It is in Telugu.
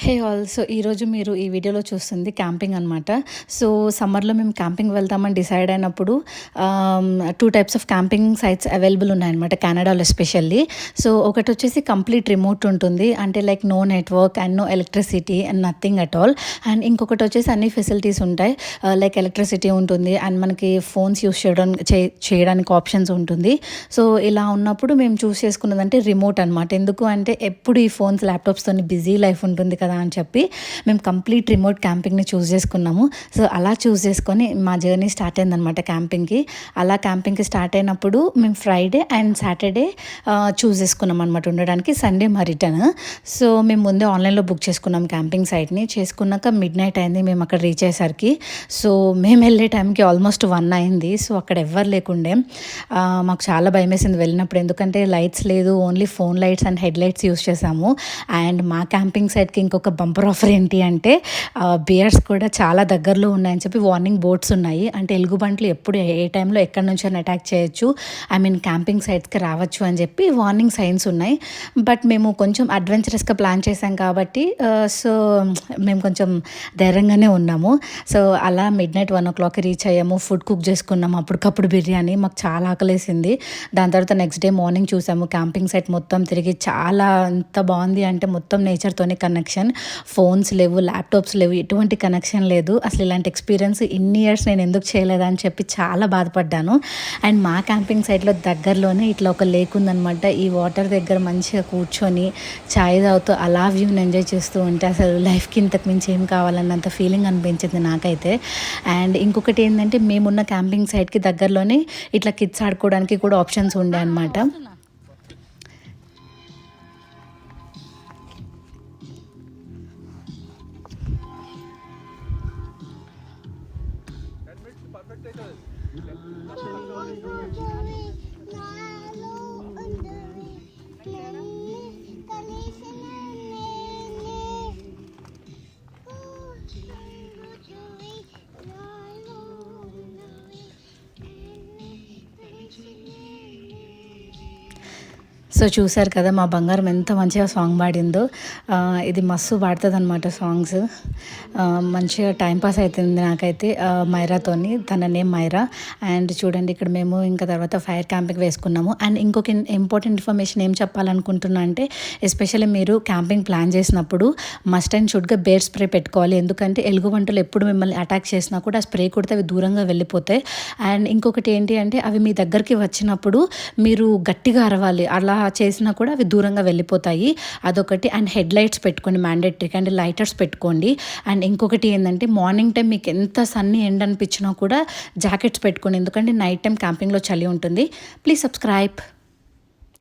Hey all. సో ఈరోజు మీరు ఈ వీడియోలో చూస్తుంది క్యాంపింగ్ అనమాట. సో సమ్మర్లో మేము క్యాంపింగ్ వెళ్తామని డిసైడ్ అయినప్పుడు 2 types of camping sites available ఉన్నాయన్నమాట కెనడాలో ఎస్పెషల్లీ. సో ఒకటి వచ్చేసి కంప్లీట్ రిమోట్ ఉంటుంది, అంటే like no network and no electricity and nothing at all. And ఇంకొకటి వచ్చేసి అన్ని ఫెసిలిటీస్ ఉంటాయి, లైక్ ఎలక్ట్రిసిటీ ఉంటుంది అండ్ మనకి ఫోన్స్ యూస్ చేయడానికి ఆప్షన్స్ ఉంటుంది. సో ఇలా ఉన్నప్పుడు మేము చూస్ చేసుకున్నదంటే రిమోట్ అనమాట. ఎందుకు అంటే ఎప్పుడు ఈ ఫోన్స్ ల్యాప్టాప్స్తో బిజీ లైఫ్ ఉంటుంది కదా అని చెప్పి మేము కంప్లీట్ రిమోట్ క్యాంపింగ్ని చూస్ చేసుకున్నాము. సో అలా చూస్ చేసుకొని మా జర్నీ స్టార్ట్ అయిందనమాట క్యాంపింగ్కి. అలా క్యాంపింగ్కి స్టార్ట్ అయినప్పుడు మేము ఫ్రైడే అండ్ సాటర్డే చూస్ చేసుకున్నాం అనమాట ఉండడానికి, సండే మా రిటర్న్. సో మేము ముందే ఆన్లైన్లో బుక్ చేసుకున్నాం క్యాంపింగ్ సైట్ని. చేసుకున్నాక మిడ్ నైట్ అయింది మేము అక్కడ రీచ్ అయ్యేసరికి. సో మేము వెళ్ళే టైంకి ఆల్మోస్ట్ 1 అయింది. సో అక్కడ ఎవ్వరు లేకుండే. మాకు చాలా భయం వేసింది వెళ్ళినప్పుడు, ఎందుకంటే లైట్స్ లేదు, only phone lights and head lights use చేసాము. అండ్ మా క్యాంపింగ్ సైట్కి ఇంకొక బంపర్ ఆఫర్ ఏంటి అంటే బియర్స్ కూడా చాలా దగ్గరలో ఉన్నాయని చెప్పి వార్నింగ్ బోర్డ్స్ ఉన్నాయి. అంటే ఎలుగుబంట్లు ఎప్పుడు ఏ టైంలో ఎక్కడి నుంచి అటాక్ చేయొచ్చు, ఐ మీన్ క్యాంపింగ్ సైట్స్కి రావచ్చు అని చెప్పి వార్నింగ్ సైన్స్ ఉన్నాయి. బట్ మేము కొంచెం అడ్వెంచరస్గా ప్లాన్ చేసాం కాబట్టి సో మేము కొంచెం ధైర్యంగానే ఉన్నాము. సో అలా మిడ్ నైట్ 1 o'clockకి రీచ్ అయ్యాము. ఫుడ్ కుక్ చేసుకున్నాము అప్పటికప్పుడు బిర్యానీ. మాకు చాలా ఆకలేసింది. దాని తర్వాత నెక్స్ట్ డే మార్నింగ్ చూసాము క్యాంపింగ్ సైట్ మొత్తం తిరిగి. చాలా ఎంత బాగుంది అంటే మొత్తం నేచర్తోనే కనెక్షన్. ఫోన్స్ లేవు, ల్యాప్టాప్స్ లేవు, ఎటువంటి కనెక్షన్ లేదు. అసలు ఇలాంటి ఎక్స్పీరియన్స్ ఇన్ని ఇయర్స్ నేను ఎందుకు చేయలేదని చెప్పి చాలా బాధపడ్డాను. అండ్ మా క్యాంపింగ్ సైట్లో దగ్గరలోనే ఇట్లా ఒక లేక్ ఉందనమాట. ఈ వాటర్ దగ్గర మంచిగా కూర్చొని చాయ్ తాగుతూ అలా వ్యూని ఎంజాయ్ చేస్తూ ఉంటే అసలు లైఫ్కి ఇంతకు మించి ఏం కావాలన్నంత ఫీలింగ్ అనిపించింది నాకైతే. అండ్ ఇంకొకటి ఏంటంటే మేమున్న క్యాంపింగ్ సైట్కి దగ్గరలోనే ఇట్లా కిడ్స్ ఆడుకోవడానికి కూడా ఆప్షన్స్ ఉండే అనమాట. సో చూసారు కదా మా బంగారం ఎంత మంచిగా సాంగ్ పాడిందో. ఇది మస్తు పాడుతుంది అనమాట సాంగ్స్. మంచిగా టైంపాస్ అవుతుంది నాకైతే మైరాతోని. తన నేమ్ మైరా. అండ్ చూడండి ఇక్కడ మేము ఇంకా తర్వాత ఫైర్ క్యాంపింగ్ వేసుకున్నాము. అండ్ ఇంకొక ఇంపార్టెంట్ ఇన్ఫర్మేషన్ ఏం చెప్పాలనుకుంటున్నా అంటే, ఎస్పెషల్లీ మీరు క్యాంపింగ్ ప్లాన్ చేసినప్పుడు మస్ట్ అండ్ షుడ్గా బేర్ స్ప్రే పెట్టుకోవాలి. ఎందుకంటే ఎలుగుబంటులు ఎప్పుడు మిమ్మల్ని అటాక్ చేసినా కూడా ఆ స్ప్రే కొడితే అవి దూరంగా వెళ్ళిపోతాయి. అండ్ ఇంకొకటి ఏంటి అంటే అవి మీ దగ్గరికి వచ్చినప్పుడు మీరు గట్టిగా అరవాలి. అలా చేసినా కూడా అవి దూరంగా వెళ్ళిపోతాయి. అదొకటి. అండ్ హెడ్ లైట్స్ పెట్టుకోండి మ్యాండేటరీగా, అండ్ లైటర్స్ పెట్టుకోండి. అండ్ ఇంకొకటి ఏంటంటే మార్నింగ్ టైం మీకు ఎంత సన్నీ ఎండ్ అనిపించినా కూడా జాకెట్స్ పెట్టుకోండి, ఎందుకంటే నైట్ టైం క్యాంపింగ్లో చలి ఉంటుంది. Please subscribe.